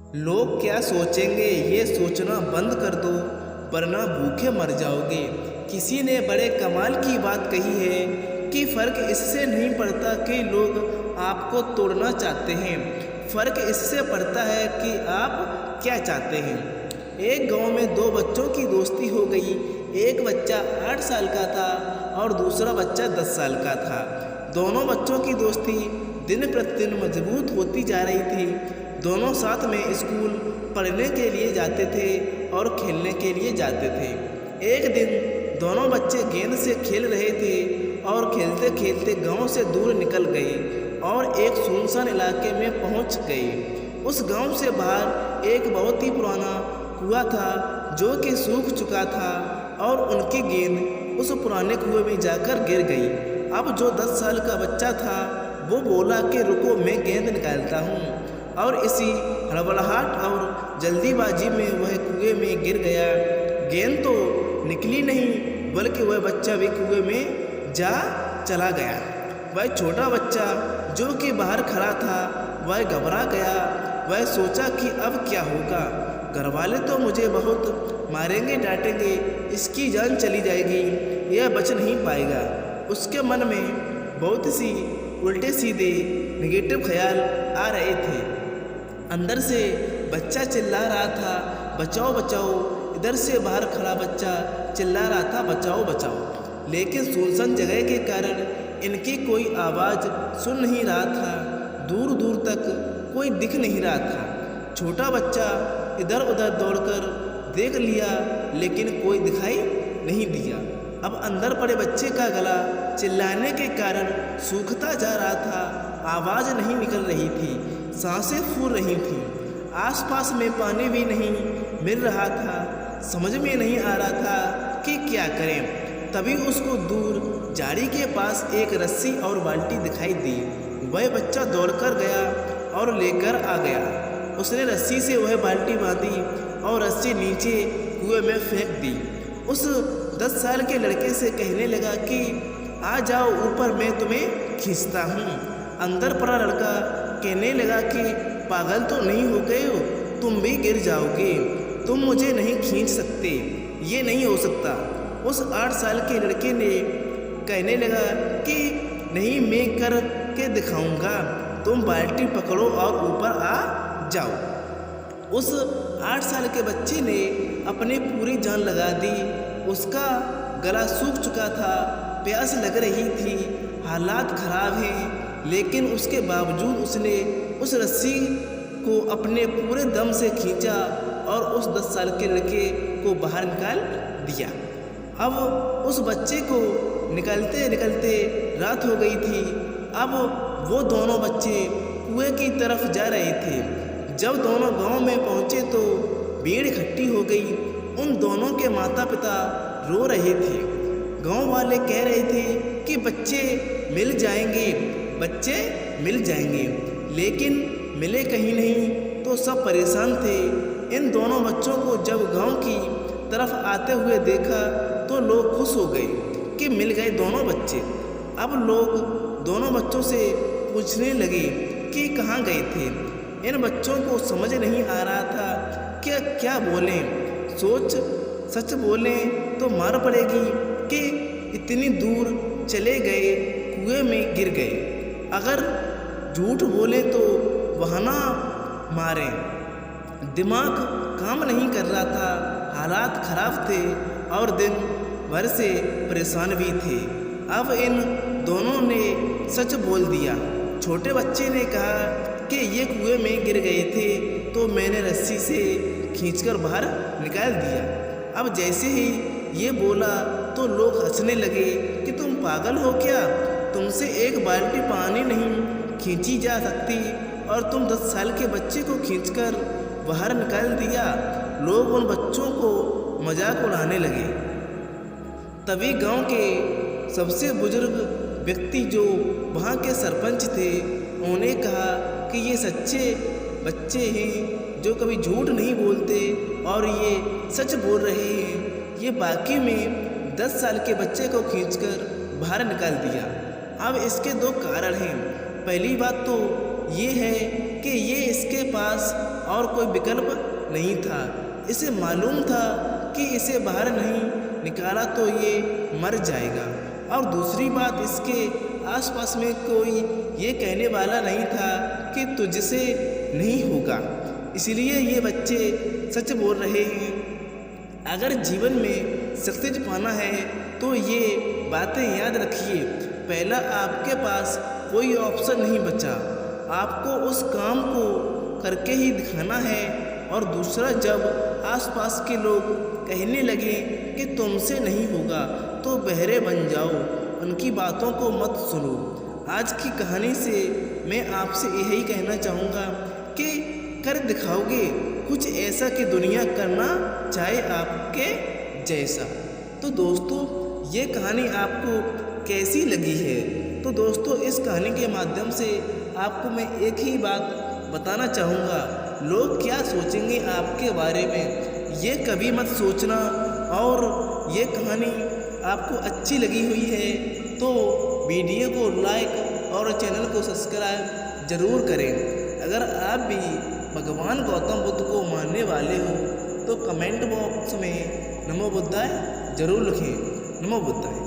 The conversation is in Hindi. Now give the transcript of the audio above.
लोग क्या सोचेंगे ये सोचना बंद कर दो, वरना भूखे मर जाओगे। किसी ने बड़े कमाल की बात कही है कि फ़र्क इससे नहीं पड़ता कि लोग आपको तोड़ना चाहते हैं, फ़र्क इससे पड़ता है कि आप क्या चाहते हैं। एक गांव में दो बच्चों की दोस्ती हो गई। एक बच्चा 8 साल का था और दूसरा बच्चा 10 साल का था। दोनों बच्चों की दोस्ती दिन प्रतिदिन मजबूत होती जा रही थी। दोनों साथ में स्कूल पढ़ने के लिए जाते थे और खेलने के लिए जाते थे। एक दिन दोनों बच्चे गेंद से खेल रहे थे और खेलते खेलते गांव से दूर निकल गए और एक सुनसान इलाके में पहुंच गए। उस गांव से बाहर एक बहुत ही पुराना कुआं था जो कि सूख चुका था और उनकी गेंद उस पुराने कुएं में जाकर गिर गई। अब जो 10 साल का बच्चा था वो बोला कि रुको, मैं गेंद निकालता हूँ, और इसी हड़बड़ाहट और जल्दीबाजी में वह कुएं में गिर गया। गेंद तो निकली नहीं बल्कि वह बच्चा भी कुएं में जा चला गया। वह छोटा बच्चा जो कि बाहर खड़ा था वह घबरा गया। वह सोचा कि अब क्या होगा, घर वाले तो मुझे बहुत मारेंगे डांटेंगे, इसकी जान चली जाएगी, यह बच नहीं पाएगा। उसके मन में बहुत सी उल्टे सीधे नेगेटिव ख्याल आ रहे थे। अंदर से बच्चा चिल्ला रहा था, बचाओ बचाओ। इधर से बाहर खड़ा बच्चा चिल्ला रहा था, बचाओ बचाओ। लेकिन सुनसान जगह के कारण इनकी कोई आवाज़ सुन नहीं रहा था। दूर दूर तक कोई दिख नहीं रहा था। छोटा बच्चा इधर उधर दौड़कर देख लिया लेकिन कोई दिखाई नहीं दिया। अब अंदर पड़े बच्चे का गला चिल्लाने के कारण सूखता जा रहा था। आवाज़ नहीं निकल रही थी, सांसें फूल रही थीं। आसपास में पानी भी नहीं मिल रहा था। समझ में नहीं आ रहा था कि क्या करें। तभी उसको दूर झाड़ी के पास एक रस्सी और बाल्टी दिखाई दी। वह बच्चा दौड़कर गया और लेकर आ गया। उसने रस्सी से वह बाल्टी बांधी और रस्सी नीचे कुएं में फेंक दी। उस 10 साल के लड़के से कहने लगा कि आ जाओ ऊपर, मैं तुम्हें खींचता हूँ। अंदर पड़ा लड़का कहने लगा कि पागल तो नहीं हो गए हो, तुम भी गिर जाओगे, तुम मुझे नहीं खींच सकते, ये नहीं हो सकता। उस 8 साल के लड़के ने कहने लगा कि नहीं, मैं कर के दिखाऊंगा, तुम बाल्टी पकड़ो और ऊपर आ जाओ। उस 8 साल के बच्चे ने अपनी पूरी जान लगा दी। उसका गला सूख चुका था, प्यास लग रही थी, हालात खराब हैं, लेकिन उसके बावजूद उसने उस रस्सी को अपने पूरे दम से खींचा और उस 10 साल के लड़के को बाहर निकाल दिया। अब उस बच्चे को निकलते निकलते रात हो गई थी। अब वो दोनों बच्चे कुएं की तरफ जा रहे थे। जब दोनों गांव में पहुंचे तो भीड़ इकट्ठी हो गई। उन दोनों के माता पिता रो रहे थे। गांव वाले कह रहे थे कि बच्चे मिल जाएंगे, बच्चे मिल जाएंगे, लेकिन मिले कहीं नहीं। तो सब परेशान थे। इन दोनों बच्चों को जब गांव की तरफ आते हुए देखा तो लोग खुश हो गए कि मिल गए दोनों बच्चे। अब लोग दोनों बच्चों से पूछने लगे कि कहाँ गए थे। इन बच्चों को समझ नहीं आ रहा था कि क्या बोलें। सच बोलें तो मार पड़ेगी कि इतनी दूर चले गए, कुएं में गिर गए। अगर झूठ बोले तो बहाना मारें। दिमाग काम नहीं कर रहा था, हालात खराब थे और दिन भर से परेशान भी थे। अब इन दोनों ने सच बोल दिया। छोटे बच्चे ने कहा कि ये कुएं में गिर गए थे तो मैंने रस्सी से खींचकर बाहर निकाल दिया। अब जैसे ही ये बोला तो लोग हंसने लगे कि तुम पागल हो क्या, तुमसे एक बाल्टी पानी नहीं खींची जा सकती और तुम 10 साल के बच्चे को खींचकर बाहर निकाल दिया। लोग उन बच्चों को मजाक उड़ाने लगे। तभी गांव के सबसे बुजुर्ग व्यक्ति जो वहाँ के सरपंच थे, उन्होंने कहा कि ये सच्चे बच्चे हैं जो कभी झूठ नहीं बोलते और ये सच बोल रहे हैं। ये बाकी में 10 साल के बच्चे को खींचकर बाहर निकाल दिया। अब इसके 2 कारण हैं। पहली बात तो ये है कि ये इसके पास और कोई विकल्प नहीं था। इसे मालूम था कि इसे बाहर नहीं निकाला तो ये मर जाएगा। और दूसरी बात, इसके आसपास में कोई ये कहने वाला नहीं था कि तुझसे नहीं होगा। इसलिए ये बच्चे सच बोल रहे हैं। अगर जीवन में सक्सेस पाना है तो ये बातें याद रखिए। पहला, आपके पास कोई ऑप्शन नहीं बचा, आपको उस काम को करके ही दिखाना है। और दूसरा, जब आसपास के लोग कहने लगे कि तुमसे नहीं होगा तो बहरे बन जाओ, उनकी बातों को मत सुनो। आज की कहानी से मैं आपसे यही कहना चाहूँगा कि कर दिखाओगे कुछ ऐसा कि दुनिया करना चाहे आपके जैसा। तो दोस्तों, ये कहानी आपको कैसी लगी है? तो दोस्तों, इस कहानी के माध्यम से आपको मैं एक ही बात बताना चाहूँगा, लोग क्या सोचेंगे आपके बारे में ये कभी मत सोचना। और ये कहानी आपको अच्छी लगी हुई है तो वीडियो को लाइक और चैनल को सब्सक्राइब ज़रूर करें। अगर आप भी भगवान गौतम बुद्ध को मानने वाले हो तो कमेंट बॉक्स में नमो बुद्धाय ज़रूर लिखें। नमो बुद्धाय।